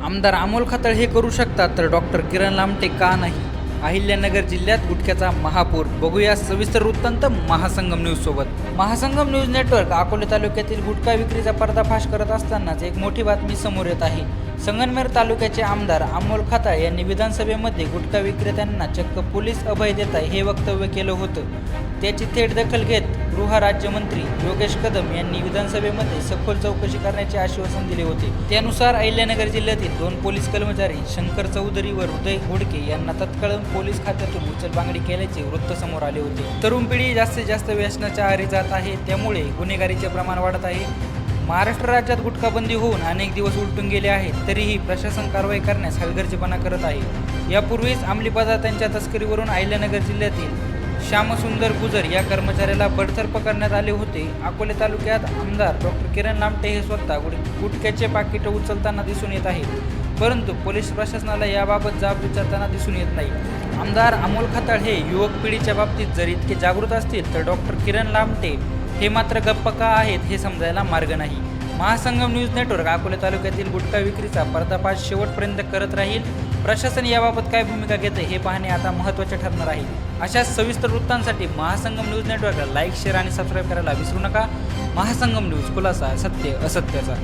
आमदार अमोल खताळ हे करू शकतात तर डॉक्टर किरण लामटे का नाही? अहिल्यानगर जिल्ह्यात गुटख्याचा महापूर. बघूया सविस्तर वृत्तांत महासंगम न्यूज सोबत. महासंगम न्यूज नेटवर्क अकोले तालुक्यातील गुटखा विक्रीचा पर्दाफाश करत असतानाच एक मोठी बातमी समोर येत आहे. संगमनेर तालुक्याचे आमदार अमोल खताळ यांनी विधानसभेमध्ये गुटखा विक्रेत्यांना चक्क पोलीस अभय देत आहे हे वक्तव्य केलं होतं. त्याची थेट दखल घेत गृह राज्यमंत्री योगेश कदम यांनी विधानसभेमध्ये सखोल चौकशी करण्याचे आश्वासन दिले होते. त्यानुसार अहिल्यानगर जिल्ह्यातील 2 पोलीस कर्मचारी शंकर चौधरी व हृदय घोडके यांना तत्काळ पोलीस खात्यातून उचलबांगडी केल्याचे वृत्त समोर आले होते. तरुण पिढी जास्तीत जास्त व्यसनाच्या आहारी जात आहे, त्यामुळे गुन्हेगारीचे प्रमाण वाढत आहे. महाराष्ट्र राज्यात गुटखा बंदी होऊन अनेक दिवस उलटून गेले आहेत, तरीही प्रशासन कारवाई करण्यास हलगर्जीपणा करत आहे. यापूर्वीच अंमली पदार्थांच्या तस्करीवरून अहिल्यानगर जिल्ह्यातील श्यामसुंदर गुजर या कर्मचाऱ्याला बडतर्फ करण्यात आले होते. अकोले तालुक्यात आमदार डॉक्टर किरण लामटे हे स्वतः गुटख्याचे पाकिट उचलताना दिसून येत आहेत, परंतु पोलीस प्रशासनाला याबाबत जाब विचारताना दिसून येत नाही. आमदार अमोल खताळ हे युवक पिढीच्या बाबतीत जर इतके जागृत असतील तर डॉक्टर किरण लामटे हे मात्र गप्प का आहेत हे समजायला मार्ग नाही. महासंगम न्यूज नेटवर्क अकोले तालुक्यातील गुटखा विक्रीचा पर्दाफाश शेवटपर्यंत करत राहील. प्रशासन याबाबत काय भूमिका घेते हे पाहणे आता महत्त्वाचे ठरणार आहे. अशा सविस्तर वृत्तांसाठी महासंगम न्यूज नेटवर्कला लाईक, शेअर आणि सबस्क्राईब करायला विसरू नका. महासंगम न्यूज, खुलासा सत्य असत्याचा.